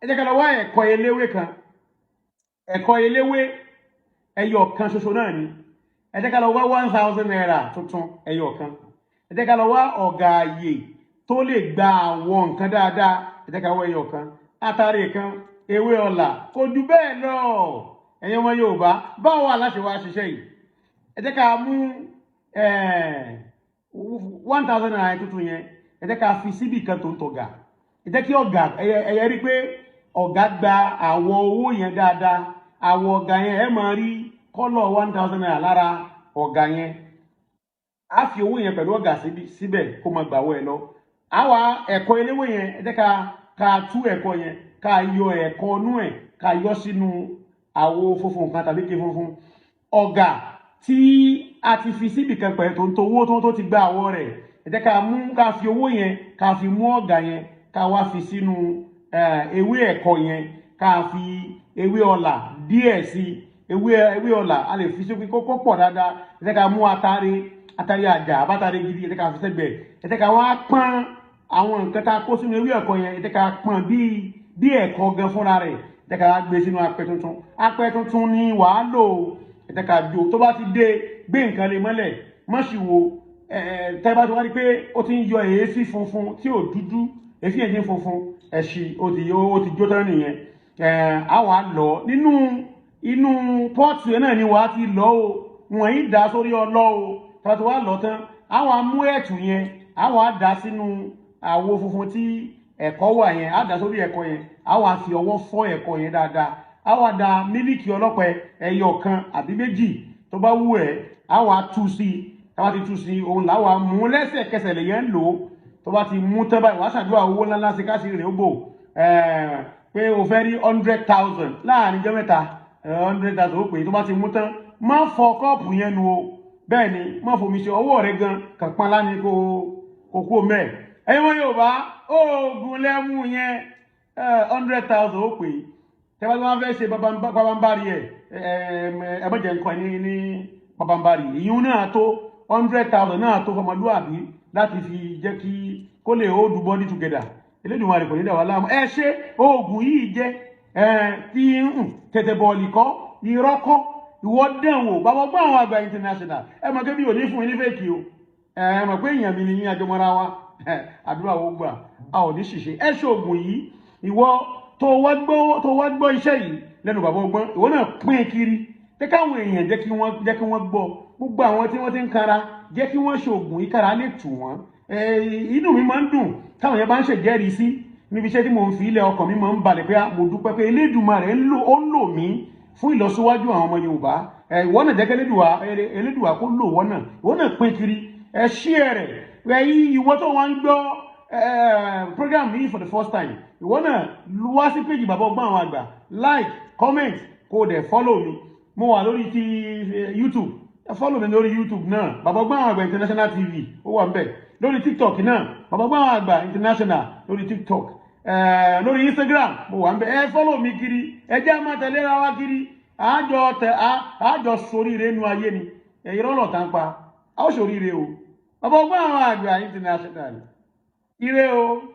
ẹ jẹ́ ká lọ wá ẹ̀kọ́ eléwé kan ẹ̀kọ́ eléwé ẹyọ kan ṣoṣo náà ni ẹ jẹ́ ká lọ wá 1000 naira tuntun ẹyọ kan ẹ jẹ́ ká lọ wá ọ̀gá àyè tó lè gba àwọn nǹkan dáadáa ẹ jẹ́ ká wá ẹyọ kan àtàrí kan ewé ọ̀là kò jù bẹ́ẹ̀ lọ ẹ̀yin ọmọ Yorùbá báwo aláṣẹ wa ṣiṣẹ́ yìí ẹ jẹ́ ká mú 1000 naira tuntun yẹn ẹ jẹ́ ká fi síbì kan tó ń tọ̀gà ẹ jẹ́ kí ọ̀gá ẹ̀yẹ rí pé ọ̀gá gba àwọ̀ owó yẹn dáadáa àwọ̀ ọ̀gá yẹn ẹ máa rí kọ́lọ̀ 1000 naira lára ọ̀gá yẹn a fi owó yẹn pẹ̀lú ọ̀gá síbẹ̀ kó máa gbàwọ́ ẹ lọ àwa ẹ̀kọ́ eléwé yẹn ẹ jẹ́ ká tú ẹ̀kọ́ yẹn ká yọ ẹ̀kọ́ inú ẹ̀ ká yọ sínú àwo funfun kan tàbí ké funfun ọ̀gá tí a ti fi síbì kan pẹ̀lú tó ń to owó tó ti gba àwọ̀ rẹ̀ ẹ jẹ́ ká fi owó yẹn ká fi mú ọ̀gá yẹn ká wá fi sínú ewé ẹ̀kọ́ yẹn ká fi ewé ọ̀là díẹ̀ sí ewé ọ̀là a lè fi sókè kó pọ̀ dáadáa ẹ jẹ́ ká mú atari àjà àbátari gidi ẹ jẹ́ ká fi sẹ́gbẹ̀ẹ́ ẹ jẹ́ ká wá pọ́n àwọn nǹkan tá a kó sínú ewé ẹ̀kọ́ yẹn ẹ jẹ́ ká pọ́n bí ẹ̀kọ́ gan fúnra rẹ̀ ẹ jẹ́ ká gbé sínú apẹ tuntun ní wàá lò ẹ jẹ́ ká jó tó bá ti dé gbé nǹkan lè mọ́lẹ̀ mọ́ sì wo tẹ́ bá ti wá rí pé ó ti ń yọ èéfì funfun tí ò dúdú èéfì ẹ̀jẹ̀ funfun ẹ̀ṣì ó ti jó tán nìyẹn a wà lọ inú pọ́ọ̀tù yẹn náà ni wàá ti lọ o wọ̀nyí dá sórí ọlọ́ o tọ́tù wá lọ tán a wà mú ẹ̀tù yẹn a wà dá sínú àwo funfun tí ẹ̀kọ́ wà yẹn a dá sórí ẹ̀kọ́ yẹn a wà fi ọwọ́ fọ́ ẹ̀kọ́ yẹn dáadáa a wà dá mílíkì ọlọ́pẹ ẹyọ kan àbí méjì tó bá wù ẹ́ a wà tú sí tá bá ti tú sí òun là wà mú lẹ́sẹ̀kẹsẹ̀ lèyẹn ń lò ó tó bá ti mú tán báyìí wàá ṣàdúrà owó ńláńlá sí káṣí rẹ̀ ó bò pé o fẹ́ rí 100,000 láàrin jẹ́ mẹ́ta 100,000 ó pè tó bá ti mú tán má fọ kọ́ọ̀pù yẹn nu o bẹ́ẹ̀ ni má fomi ṣe ọwọ́ rẹ̀ gan kàpán láni kó kó mẹ́ẹ̀ ẹ̀yin wọn Yorùbá oògùn lẹ́mú yẹn 100,000 ó pè tẹ́wọ́n tí wọ́n fẹ́ ṣe pabambari ẹ̀ mọ̀jẹ̀ nǹkan ní pabambari ìyún náà tó 100,000 náà tó fọmọlúwàbí láti fi jẹ́ kí kó lè hold body together Elédùmarè kò ní dà wá láàmú ẹ ṣe oògùn yìí jẹ́ tí tẹ̀tẹ̀ bọ̀ọ̀lì kọ́ irọ́ kọ́ ìwọ dẹ̀wò bàbá gbọ́ àwọn àgbà international ẹ mọ̀ kébí òní fún ilé fèkì o ẹ mọ̀ pé èèyàn mi ni yín àjọmọ́ra wa àdúrà wo gbà a ò ní ṣìṣe ẹ ṣe oògùn yìí ìwọ tó wá gbọ́ iṣẹ́ yìí lẹ́nu bàbá ọgbọ́n ìwọ náà pín kiri pé káwọn èèyàn jẹ́ kí wọ́n gbọ́ gbogbo àwọn tí wọ́n ti ń kanra jẹ́ kí wọ́n ṣe oògùn yìí kára lè tù wọ́n inú mi máa ń dùn táwọn yẹn bá ń ṣèjẹ́rìí sí níbi iṣẹ́ tí mo ń fi ilẹ̀ ọkàn mi máa ń balẹ̀ pé mo dúpẹ́ pé Elédùmarè ó ń lò mí fún ìlọsíwájú àwọn ọmọ Yorùbá ìwọ náà jẹ́ kí Elédùà kó lò wọ́n náà ìwọ náà pín kiri share rẹ̀ ìwọ tó wọ́n ń gbọ́ program yìí for the first time ìwọ náà wá sí péjì bàbá ọgbọ́n àwọn àgbà like comment kó dẹ̀ follow mi mo wà lórí ti YouTube follow mi lórí YouTube náà bàbá ọgbọ́n àwọn àgbà international TV ó wà ńbẹ̀ lórí TikTok náà bàbá ọgbọ́n àwọn àgbà international lórí TikTok lórí Instagram mo wà ńbẹ̀ follow mi kiri ẹ jẹ́ máa tẹ̀lé ra wa kiri àjọ soríire nu ayé ni ìrọ́lọ̀ tá ń pa a ó soríire o bàbá ọgbọ́n àwọn àgbà international ire o.